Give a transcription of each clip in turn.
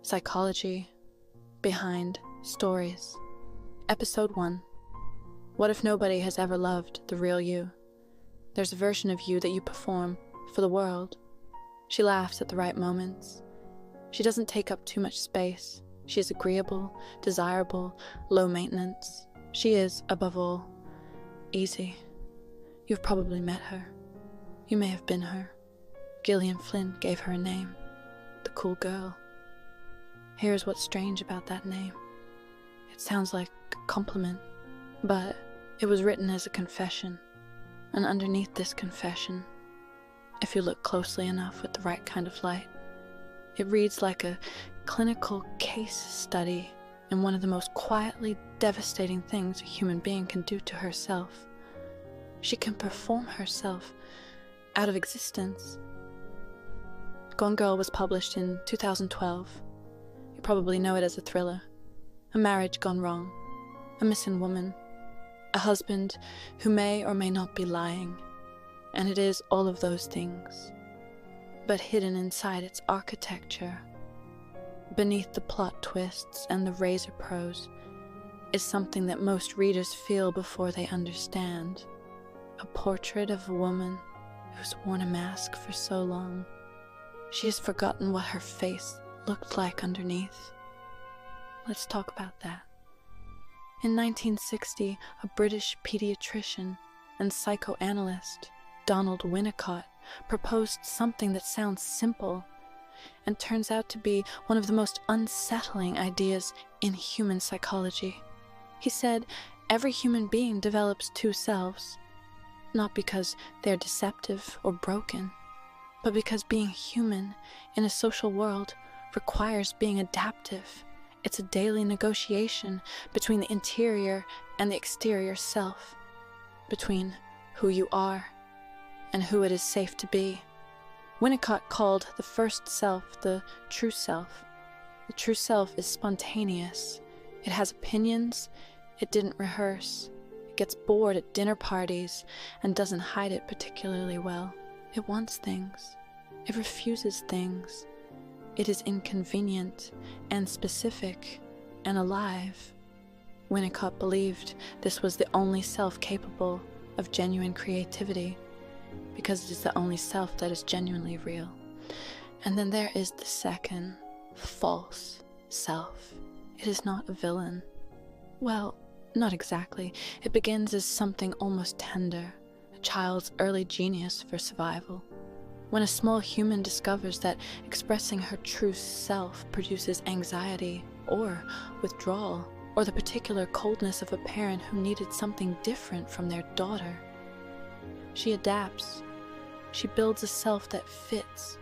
Psychology Behind Stories. Episode 1. What if nobody has ever loved the real you? There's a version of you that you perform for the world. She laughs at the right moments. She doesn't take up too much space. She is agreeable, desirable, low maintenance. She is, above all, easy. You've probably met her. You may have been her. Gillian Flynn gave her a name, the cool girl. Here's what's strange about that name. It sounds like a compliment, but it was written as a confession. And underneath this confession, if you look closely enough with the right kind of light, it reads like a clinical case study in one of the most quietly devastating things a human being can do to herself. She can perform herself out of existence. Gone Girl was published in 2012. You probably know it as a thriller. A marriage gone wrong. A missing woman. A husband who may or may not be lying. And it is all of those things. But hidden inside its architecture, beneath the plot twists and the razor prose, is something that most readers feel before they understand. A portrait of a woman who's worn a mask for so long. She has forgotten what her face looked like underneath. Let's talk about that. In 1960, a British pediatrician and psychoanalyst, Donald Winnicott, proposed something that sounds simple and turns out to be one of the most unsettling ideas in human psychology. He said every human being develops two selves, not because they're deceptive or broken, but because being human in a social world requires being adaptive. It's a daily negotiation between the interior and the exterior self, between who you are and who it is safe to be. Winnicott called the first self the true self. The true self is spontaneous. It has opinions. It didn't rehearse. It gets bored at dinner parties and doesn't hide it particularly well. It wants things. It refuses things. It is inconvenient and specific and alive. Winnicott believed this was the only self capable of genuine creativity, because it is the only self that is genuinely real. And then there is the second, false self. It is not a villain. Well, not exactly. It begins as something almost tender, a child's early genius for survival. When a small human discovers that expressing her true self produces anxiety or withdrawal, or the particular coldness of a parent who needed something different from their daughter, she adapts. She builds a self that fits,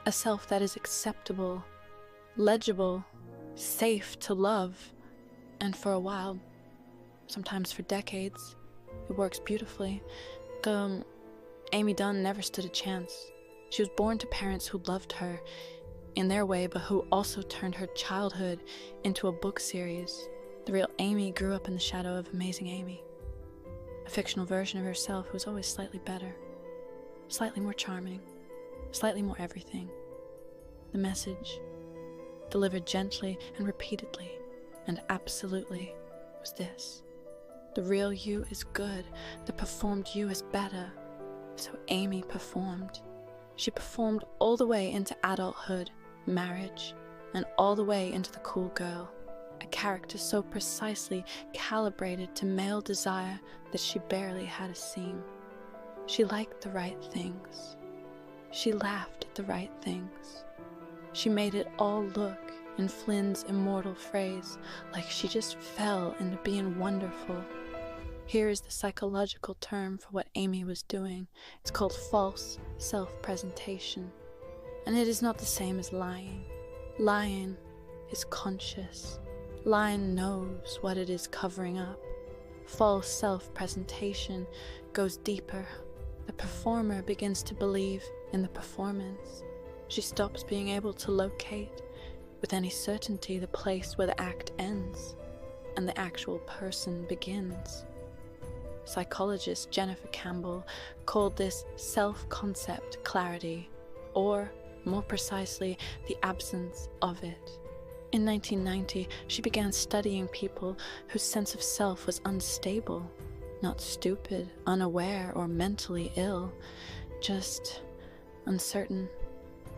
a self that is acceptable, legible, safe to love, and for a while, sometimes for decades, it works beautifully. Amy Dunne never stood a chance. She was born to parents who loved her in their way, but who also turned her childhood into a book series. The real Amy grew up in the shadow of Amazing Amy, a fictional version of herself who was always slightly better, slightly more charming, slightly more everything. The message, delivered gently and repeatedly and absolutely, was this: the real you is good, the performed you is better. So Amy performed. She performed all the way into adulthood, marriage, and all the way into the cool girl, a character so precisely calibrated to male desire that she barely had a seam. She liked the right things. She laughed at the right things. She made it all look, in Flynn's immortal phrase, like she just fell into being wonderful. Here is the psychological term for what Amy was doing. It's called false self-presentation. And it is not the same as lying. Lying is conscious. Lying knows what it is covering up. False self-presentation goes deeper. The performer begins to believe in the performance. She stops being able to locate with any certainty the place where the act ends and the actual person begins. Psychologist Jennifer Campbell called this self-concept clarity, or more precisely, the absence of it. In 1990, she began studying people whose sense of self was unstable, not stupid, unaware, or mentally ill, just uncertain.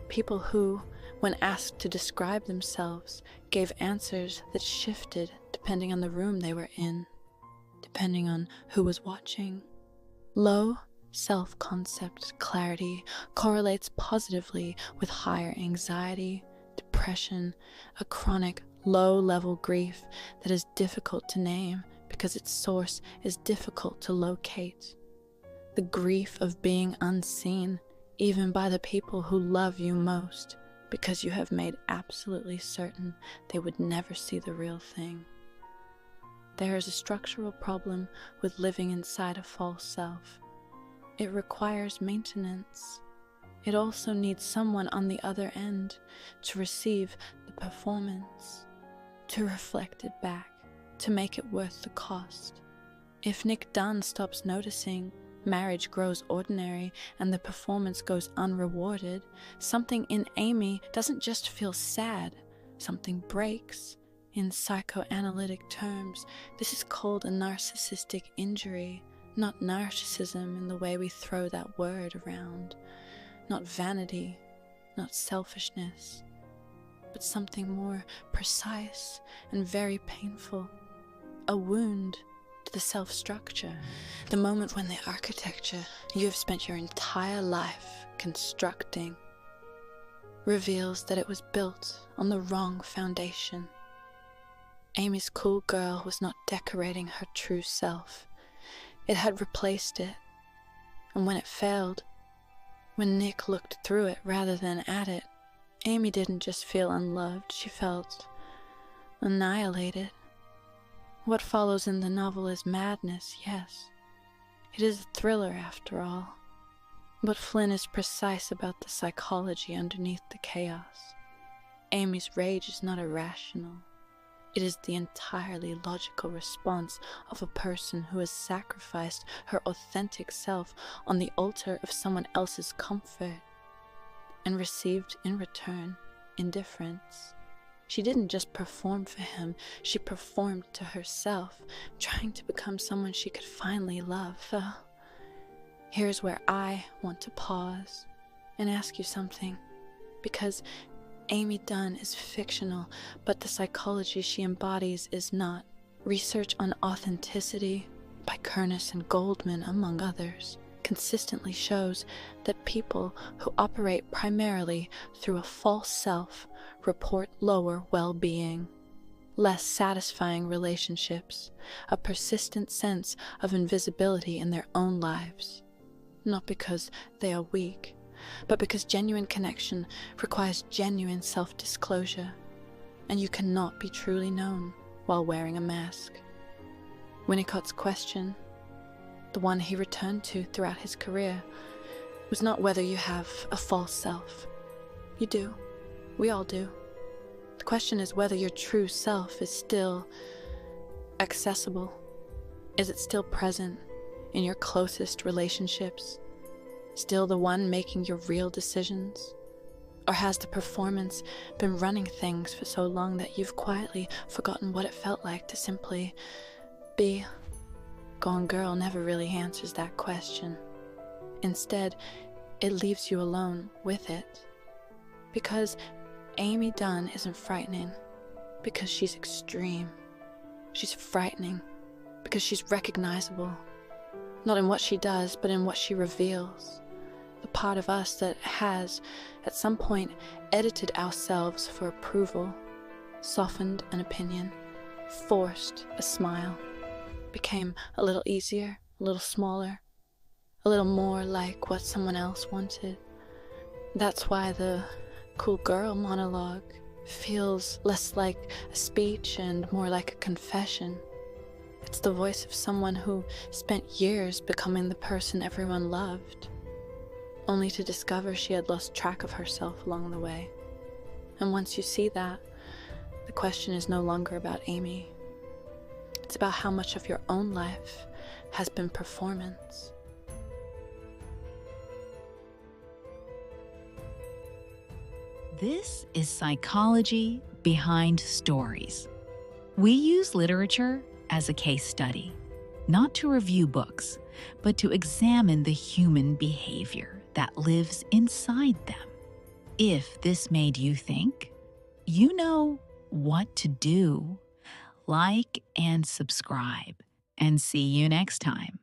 People who, when asked to describe themselves, gave answers that shifted depending on the room they were in, depending on who was watching. Low self-concept clarity correlates positively with higher anxiety, depression, a chronic low-level grief that is difficult to name because its source is difficult to locate. The grief of being unseen, even by the people who love you most, because you have made absolutely certain they would never see the real thing. There is a structural problem with living inside a false self. It requires maintenance. It also needs someone on the other end to receive the performance, to reflect it back, to make it worth the cost. If Nick Dunne stops noticing, marriage grows ordinary and the performance goes unrewarded, something in Amy doesn't just feel sad, something breaks. In psychoanalytic terms, this is called a narcissistic injury, not narcissism in the way we throw that word around, not vanity, not selfishness, but something more precise and very painful, a wound to the self-structure, the moment when the architecture you have spent your entire life constructing reveals that it was built on the wrong foundation. Amy's cool girl was not decorating her true self. It had replaced it. And when it failed, when Nick looked through it rather than at it, Amy didn't just feel unloved, she felt annihilated. What follows in the novel is madness, yes. It is a thriller after all. But Flynn is precise about the psychology underneath the chaos. Amy's rage is not irrational. It is the entirely logical response of a person who has sacrificed her authentic self on the altar of someone else's comfort and received in return indifference. She didn't just perform for him, she performed to herself, trying to become someone she could finally love. Here's where I want to pause and ask you something, because Amy Dunne is fictional, but the psychology she embodies is not. Research on authenticity by Kernis and Goldman, among others, consistently shows that people who operate primarily through a false self report lower well-being, less satisfying relationships, a persistent sense of invisibility in their own lives. Not because they are weak, but because genuine connection requires genuine self-disclosure, and you cannot be truly known while wearing a mask. Winnicott's question, the one he returned to throughout his career, was not whether you have a false self. You do. We all do. The question is whether your true self is still accessible. Is it still present in your closest relationships? Still the one making your real decisions? Or has the performance been running things for so long that you've quietly forgotten what it felt like to simply be? Gone Girl never really answers that question. Instead, it leaves you alone with it. Because Amy Dunne isn't frightening because she's extreme. She's frightening because she's recognizable. Not in what she does, but in what she reveals. The part of us that has, at some point, edited ourselves for approval, softened an opinion, forced a smile, became a little easier, a little smaller, a little more like what someone else wanted. That's why the cool girl monologue feels less like a speech and more like a confession. It's the voice of someone who spent years becoming the person everyone loved, only to discover she had lost track of herself along the way. And once you see that, the question is no longer about Amy. It's about how much of your own life has been performance. This is psychology behind stories. We use literature as a case study, not to review books, but to examine the human behavior that lives inside them. If this made you think, you know what to do. Like and subscribe, and see you next time.